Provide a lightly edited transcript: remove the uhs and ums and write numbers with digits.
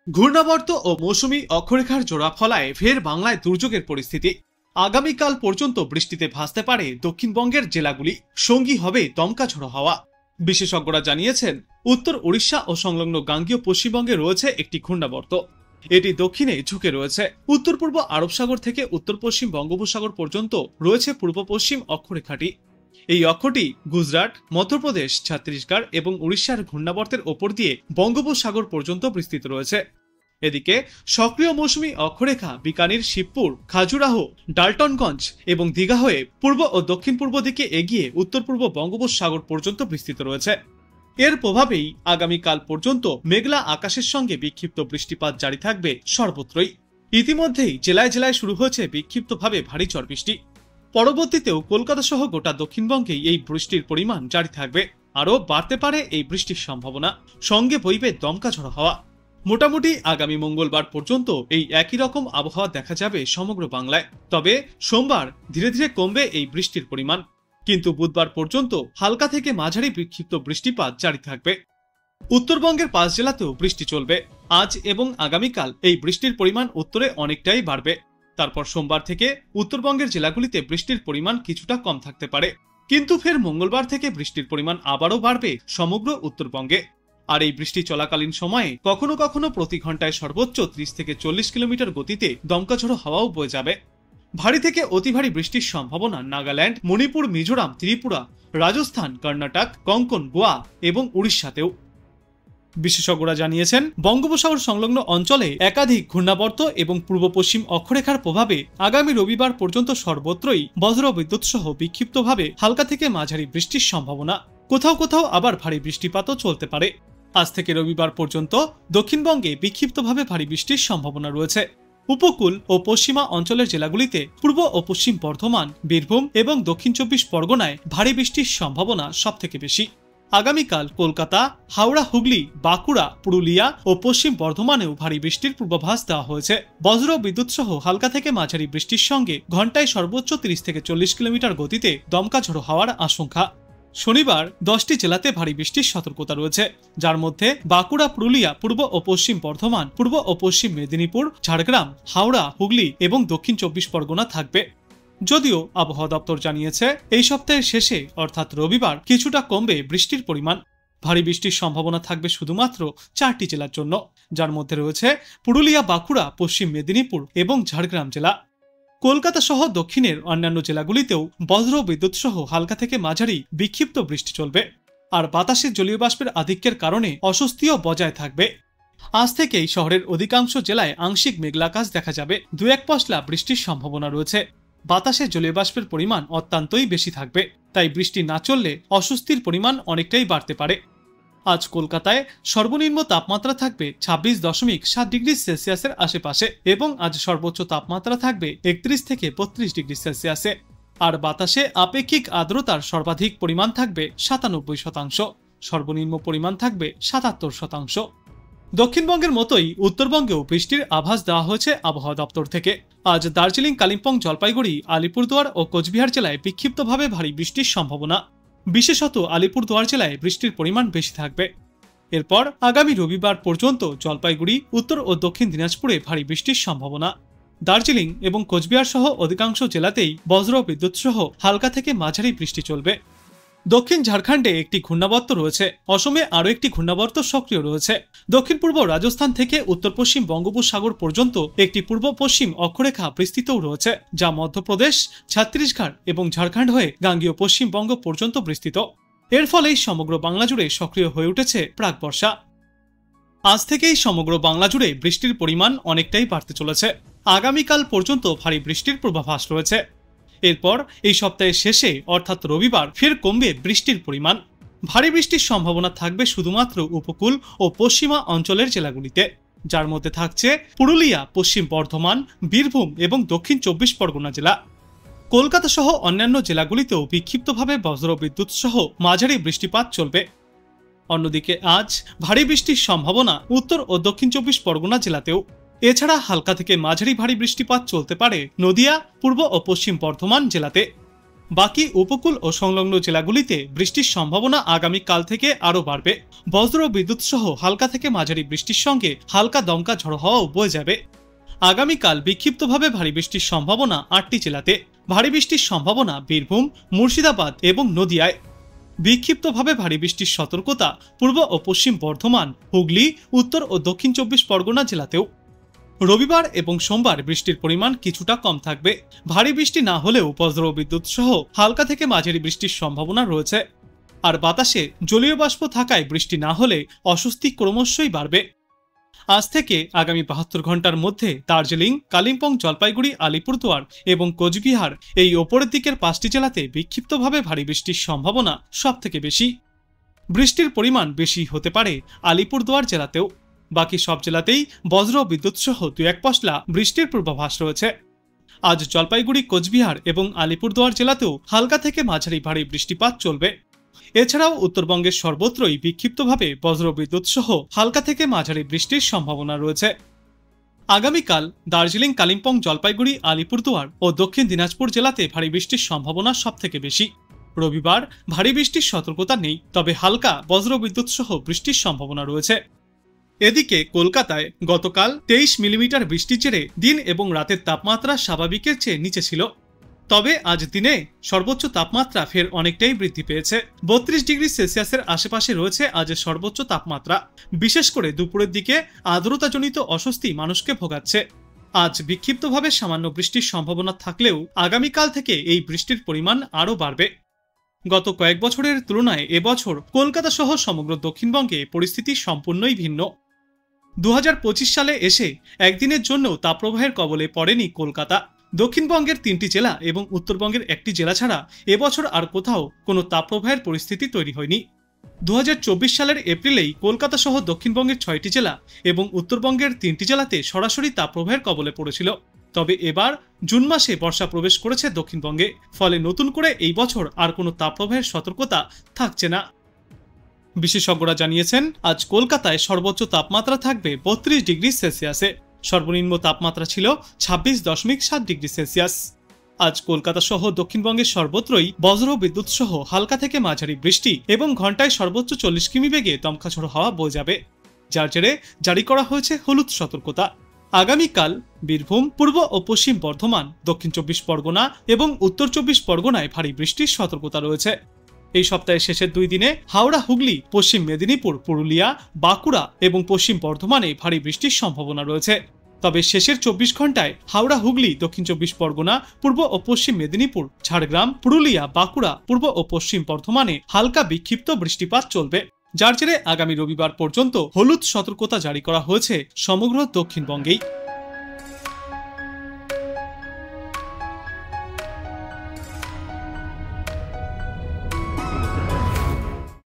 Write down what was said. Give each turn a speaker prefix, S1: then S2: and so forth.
S1: ঘূর্ণাবর্ত ও মৌসুমী অক্ষরেখার জোড়া ফলায় ফের বাংলায় দুর্যোগের পরিস্থিতি। আগামীকাল পর্যন্ত বৃষ্টিতে ভাসতে পারে দক্ষিণবঙ্গের জেলাগুলি, সঙ্গী হবে দমকা ঝড়ো হাওয়া। বিশেষজ্ঞরা জানিয়েছেন, উত্তর উড়িষ্যা ও সংলগ্ন গাঙ্গেয় পশ্চিমবঙ্গে রয়েছে একটি ঘূর্ণাবর্ত। এটি দক্ষিণে ঝুঁকে রয়েছে। উত্তর পূর্ব আরব সাগর থেকে উত্তর পশ্চিম বঙ্গোপসাগর পর্যন্ত রয়েছে পূর্ব পশ্চিম অক্ষরেখাটি। এই অক্ষটি গুজরাট, মধ্যপ্রদেশ, ছত্তিশগড় এবং উড়িষ্যার ঘূর্ণাবর্তের ওপর দিয়ে বঙ্গোপসাগর পর্যন্ত বিস্তৃত রয়েছে। এদিকে সক্রিয় মৌসুমী অক্ষরেখা বিকানির, শিবপুর, খাজুরাহো, ডাল্টনগঞ্জ এবং দীঘা হয়ে পূর্ব ও দক্ষিণ পূর্ব দিকে এগিয়ে উত্তর পূর্ব বঙ্গোপসাগর পর্যন্ত বিস্তৃত রয়েছে। এর প্রভাবেই আগামীকাল পর্যন্ত মেঘলা আকাশের সঙ্গে বিক্ষিপ্ত বৃষ্টিপাত জারি থাকবে সর্বত্রই। ইতিমধ্যেই জেলায় জেলায় শুরু হয়েছে বিক্ষিপ্তভাবে ভারী ঝড় বৃষ্টি। পরবর্তীতেও কলকাতা সহ গোটা দক্ষিণবঙ্গেই এই বৃষ্টির পরিমাণ জারি থাকবে। আরও বাড়তে পারে এই বৃষ্টির সম্ভাবনা, সঙ্গে বইবে দমকা ঝড়ো হাওয়া। মোটামুটি আগামী মঙ্গলবার পর্যন্ত এই একই রকম আবহাওয়া দেখা যাবে সমগ্র বাংলায়। তবে সোমবার ধীরে ধীরে কমবে এই বৃষ্টির পরিমাণ, কিন্তু বুধবার পর্যন্ত হালকা থেকে মাঝারি বিক্ষিপ্ত বৃষ্টিপাত জারি থাকবে। উত্তরবঙ্গের 5 জেলাতেও বৃষ্টি চলবে। আজ এবং আগামীকাল এই বৃষ্টির পরিমাণ উত্তরে অনেকটাই বাড়বে। তারপর সোমবার থেকে উত্তরবঙ্গের জেলাগুলিতে বৃষ্টির পরিমাণ কিছুটা কম থাকতে পারে, কিন্তু ফের মঙ্গলবার থেকে বৃষ্টির পরিমাণ আবারও বাড়বে সমগ্র উত্তরবঙ্গে। আর এই বৃষ্টি চলাকালীন সময়ে কখনো কখনো প্রতি ঘন্টায় সর্বোচ্চ 30 থেকে 40 কিলোমিটার গতিতে দমকা ঝড়ো হাওয়াও বয়ে যাবে। ভারী থেকে অতি ভারী বৃষ্টির সম্ভাবনা নাগাল্যান্ড, মণিপুর, মিজোরাম, ত্রিপুরা, রাজস্থান, কর্ণাটক, কোঙ্কন, গোয়া এবং উড়িষ্যাতেও। বিশেষজ্ঞরা জানিয়েছেন, বঙ্গোপসাগর সংলগ্ন অঞ্চলে একাধিক ঘূর্ণাবর্ত এবং পূর্ব পশ্চিম অক্ষরেখার প্রভাবে আগামী রবিবার পর্যন্ত সর্বত্রই বজ্রবিদ্যুৎ সহ বিক্ষিপ্তভাবে হালকা থেকে মাঝারি বৃষ্টির সম্ভাবনা। কোথাও কোথাও আবার ভারী বৃষ্টিপাতও চলতে পারে। আজ থেকে রবিবার পর্যন্ত দক্ষিণবঙ্গে বিক্ষিপ্তভাবে ভারী বৃষ্টির সম্ভাবনা রয়েছে। উপকূল ও পশ্চিমা অঞ্চলের জেলাগুলিতে, পূর্ব ও পশ্চিম বর্ধমান, বীরভূম এবং দক্ষিণ 24 পরগনায় ভারী বৃষ্টির সম্ভাবনা সবথেকে বেশি। আগামীকাল কলকাতা, হাওড়া, হুগলি, বাঁকুড়া, পুরুলিয়া ও পশ্চিম বর্ধমানেও ভারী বৃষ্টির পূর্বাভাস দেওয়া হয়েছে। বজ্র বিদ্যুৎ সহ হালকা থেকে মাঝারি বৃষ্টির সঙ্গে ঘন্টায় সর্বোচ্চ 30 থেকে 40 কিলোমিটার গতিতে দমকা ঝড়ো হওয়ার আশঙ্কা। শনিবার 10টি জেলাতে ভারী বৃষ্টির সতর্কতা রয়েছে, যার মধ্যে বাঁকুড়া, পুরুলিয়া, পূর্ব ও পশ্চিম বর্ধমান, পূর্ব ও পশ্চিম মেদিনীপুর, ঝাড়গ্রাম, হাওড়া, হুগলি এবং দক্ষিণ 24 পরগনা থাকবে। যদিও আবহাওয়া দপ্তর জানিয়েছে, এই সপ্তাহের শেষে অর্থাৎ রবিবার কিছুটা কমবে বৃষ্টির পরিমাণ। ভারী বৃষ্টির সম্ভাবনা থাকবে শুধুমাত্র 4টি জেলার জন্য, যার মধ্যে রয়েছে পুরুলিয়া, বাঁকুড়া, পশ্চিম মেদিনীপুর এবং ঝাড়গ্রাম জেলা। কলকাতা সহ দক্ষিণের অন্যান্য জেলাগুলিতেও বজ্র বিদ্যুৎ সহ হালকা থেকে মাঝারি বিক্ষিপ্ত বৃষ্টি চলবে। আর বাতাসে জলীয় বাষ্পের আধিক্যের কারণে অস্বস্তিও বজায় থাকবে। আজ থেকেই শহরের অধিকাংশ জেলায় আংশিক মেঘলাকাশ দেখা যাবে। 2-1 পশলা বৃষ্টির সম্ভাবনা রয়েছে। বাতাসে জলীয় বাষ্পের পরিমাণ অত্যন্তই বেশি থাকবে, তাই বৃষ্টি না চললে অস্বস্তির পরিমাণ অনেকটাই বাড়তে পারে। আজ কলকাতায় সর্বনিম্ন তাপমাত্রা থাকবে 26.7 ডিগ্রি সেলসিয়াসের আশেপাশে এবং আজ সর্বোচ্চ তাপমাত্রা থাকবে 31 থেকে 32 ডিগ্রি সেলসিয়াসে। আর বাতাসে আপেক্ষিক আর্দ্রতার সর্বাধিক পরিমাণ থাকবে 97%, সর্বনিম্ন পরিমাণ থাকবে 77%। দক্ষিণবঙ্গের মতোই উত্তরবঙ্গেও বৃষ্টির আভাস দেওয়া হয়েছে আবহাওয়া দপ্তর থেকে। আজ দার্জিলিং, কালিম্পং, জলপাইগুড়ি, আলিপুরদুয়ার ও কোচবিহার জেলায় বিক্ষিপ্তভাবে ভারী বৃষ্টির সম্ভাবনা। বিশেষত আলিপুরদুয়ার জেলায় বৃষ্টির পরিমাণ বেশি থাকবে। এরপর আগামী রবিবার পর্যন্ত জলপাইগুড়ি, উত্তর ও দক্ষিণ দিনাজপুরে ভারী বৃষ্টির সম্ভাবনা। দার্জিলিং এবং কোচবিহার সহ অধিকাংশ জেলাতেই বজ্র বিদ্যুৎ সহ হালকা থেকে মাঝারি বৃষ্টি চলবে। দক্ষিণ ঝাড়খণ্ডে একটি ঘূর্ণাবর্ত রয়েছে। অসমে আরও একটি ঘূর্ণাবর্ত সক্রিয় রয়েছে। দক্ষিণ পূর্ব রাজস্থান থেকে উত্তর পশ্চিম বঙ্গোপসাগর পর্যন্ত একটি পূর্ব পশ্চিম অক্ষরেখা বিস্তৃতও রয়েছে, যা মধ্যপ্রদেশ, ছত্তিশগড় এবং ঝাড়খণ্ড হয়ে গাঙ্গেয় পশ্চিমবঙ্গ পর্যন্ত বিস্তৃত। এর ফলেই সমগ্র বাংলা জুড়ে সক্রিয় হয়ে উঠেছে প্রাক বর্ষা। আজ থেকেই সমগ্র বাংলা জুড়ে বৃষ্টির পরিমাণ অনেকটাই বাড়তে চলেছে। আগামীকাল পর্যন্ত ভারী বৃষ্টির পূর্বাভাস রয়েছে। এরপর এই সপ্তাহের শেষে অর্থাৎ রবিবার ফের কমবে বৃষ্টির পরিমাণ। ভারী বৃষ্টির সম্ভাবনা থাকবে শুধুমাত্র উপকূল ও পশ্চিমা অঞ্চলের জেলাগুলিতে, যার মধ্যে থাকছে পুরুলিয়া, পশ্চিম বর্ধমান, বীরভূম এবং দক্ষিণ 24 পরগনা জেলা। কলকাতা সহ অন্যান্য জেলাগুলিতেও বিক্ষিপ্তভাবে বজ্রবিদ্যুৎ সহ মাঝারি বৃষ্টিপাত চলবে। অন্যদিকে আজ ভারী বৃষ্টির সম্ভাবনা উত্তর ও দক্ষিণ 24 পরগনা জেলাতেও। এছাড়া হালকা থেকে মাঝারি ভারী বৃষ্টিপাত চলতে পারে নদিয়া, পূর্ব ও পশ্চিম বর্ধমান জেলাতে। বাকি উপকূল ও সংলগ্ন জেলাগুলিতে বৃষ্টির সম্ভাবনা আগামীকাল থেকে আরও বাড়বে। বজ্র বিদ্যুৎ সহ হালকা থেকে মাঝারি বৃষ্টির সঙ্গে হালকা দমকা ঝড়ো হাওয়াও বয়ে যাবে। আগামীকাল বিক্ষিপ্তভাবে ভারী বৃষ্টির সম্ভাবনা 8টি জেলাতে। ভারী বৃষ্টির সম্ভাবনা বীরভূম, মুর্শিদাবাদ এবং নদিয়ায়। বিক্ষিপ্তভাবে ভারী বৃষ্টির সতর্কতা পূর্ব ও পশ্চিম বর্ধমান, হুগলি, উত্তর ও দক্ষিণ 24 পরগনা জেলাতেও। রবিবার এবং সোমবার বৃষ্টির পরিমাণ কিছুটা কম থাকবে। ভারী বৃষ্টি না হলেও বজ্র বিদ্যুৎ সহ হালকা থেকে মাঝারি বৃষ্টির সম্ভাবনা রয়েছে। আর বাতাসে জলীয় বাষ্প থাকায় বৃষ্টি না হলে অস্বস্তি ক্রমশই বাড়বে। আজ থেকে আগামী 72 ঘন্টার মধ্যে দার্জিলিং, কালিম্পং, জলপাইগুড়ি, আলিপুরদুয়ার এবং কোচবিহার এই ওপরের দিকের 5টি জেলাতে বিক্ষিপ্তভাবে ভারী বৃষ্টির সম্ভাবনা সবথেকে বেশি। বৃষ্টির পরিমাণ বেশি হতে পারে আলিপুরদুয়ার জেলাতেও। বাকি সব জেলাতেই বজ্র বিদ্যুৎ সহ 2-1 পশলা বৃষ্টির পূর্বাভাস রয়েছে। আজ জলপাইগুড়ি, কোচবিহার এবং আলিপুরদুয়ার জেলাতেও হালকা থেকে মাঝারি ভারী বৃষ্টিপাত চলবে। এছাড়াও উত্তরবঙ্গের সর্বত্রই বিক্ষিপ্তভাবে বজ্র বিদ্যুৎ সহ হালকা থেকে মাঝারি বৃষ্টির সম্ভাবনা রয়েছে। আগামীকাল দার্জিলিং, কালিম্পং, জলপাইগুড়ি, আলিপুরদুয়ার ও দক্ষিণ দিনাজপুর জেলাতে ভারী বৃষ্টির সম্ভাবনা সবথেকে বেশি। রবিবার ভারী বৃষ্টির সতর্কতা নেই, তবে হালকা বজ্র বিদ্যুৎ সহ বৃষ্টির সম্ভাবনা রয়েছে। এদিকে কলকাতায় গতকাল 23 মিলিমিটার বৃষ্টির জেরে দিন এবং রাতের তাপমাত্রা স্বাভাবিকের চেয়ে নিচে ছিল। তবে আজ দিনে সর্বোচ্চ তাপমাত্রা ফের অনেকটাই বৃদ্ধি পেয়েছে। 32 ডিগ্রি সেলসিয়াসের আশেপাশে রয়েছে আজের সর্বোচ্চ তাপমাত্রা। বিশেষ করে দুপুরের দিকে আর্দ্রতাজনিত অস্বস্তি মানুষকে ভোগাচ্ছে। আজ বিক্ষিপ্তভাবে সামান্য বৃষ্টির সম্ভাবনা থাকলেও আগামীকাল থেকে এই বৃষ্টির পরিমাণ আরও বাড়বে। গত কয়েক বছরের তুলনায় এবছর কলকাতা সহ সমগ্র দক্ষিণবঙ্গে পরিস্থিতি সম্পূর্ণই ভিন্ন। 2025 সালে এসে একদিনের জন্য তাপপ্রবাহের কবলে পড়েনি কলকাতা। দক্ষিণবঙ্গের 3টি জেলা এবং উত্তরবঙ্গের 1টি জেলা ছাড়া এবছর আর কোথাও কোনো তাপপ্রবাহের পরিস্থিতি তৈরি হয়নি। 2024 সালের এপ্রিলেই কলকাতা সহ দক্ষিণবঙ্গের 6টি জেলা এবং উত্তরবঙ্গের 3টি জেলাতে সরাসরি তাপপ্রবাহের কবলে পড়েছিল। তবে এবার জুন মাসে বর্ষা প্রবেশ করেছে দক্ষিণবঙ্গে, ফলে নতুন করে এই বছর আর কোনো তাপপ্রবাহের সতর্কতা থাকছে না। বিশেষজ্ঞরা জানিয়েছেন আজ কলকাতায় সর্বোচ্চ তাপমাত্রা থাকবে 32 ডিগ্রি সেলসিয়াসে। সর্বনিম্ন তাপমাত্রা ছিল 26.7 ডিগ্রি সেলসিয়াস। আজ কলকাতা সহ দক্ষিণবঙ্গের সর্বত্রই বজ্র বিদ্যুৎ সহ হালকা থেকে মাঝারি বৃষ্টি এবং ঘন্টায় সর্বোচ্চ 40 কিমি বেগে দমকা ঝড়ো হাওয়া বয়ে যাবে, যার জেরে জারি করা হয়েছে হলুদ সতর্কতা। আগামীকাল বীরভূম, পূর্ব ও পশ্চিম বর্ধমান, দক্ষিণ 24 পরগনা এবং উত্তর 24 পরগনায় ভারী বৃষ্টির সতর্কতা রয়েছে। এই সপ্তাহের শেষের 2 দিনে হাওড়া, হুগলি, পশ্চিম মেদিনীপুর, পুরুলিয়া, বাঁকুড়া এবং পশ্চিম বর্ধমানে ভারী বৃষ্টির সম্ভাবনা রয়েছে। তবে শেষের 24 ঘন্টায় হাওড়া, হুগলি, দক্ষিণ 24 পরগনা, পূর্ব ও পশ্চিম মেদিনীপুর, ঝাড়গ্রাম, পুরুলিয়া, বাঁকুড়া, পূর্ব ও পশ্চিম বর্ধমানে হালকা বিক্ষিপ্ত বৃষ্টিপাত চলবে, যার জেরে আগামী রবিবার পর্যন্ত হলুদ সতর্কতা জারি করা হয়েছে সমগ্র দক্ষিণবঙ্গেই।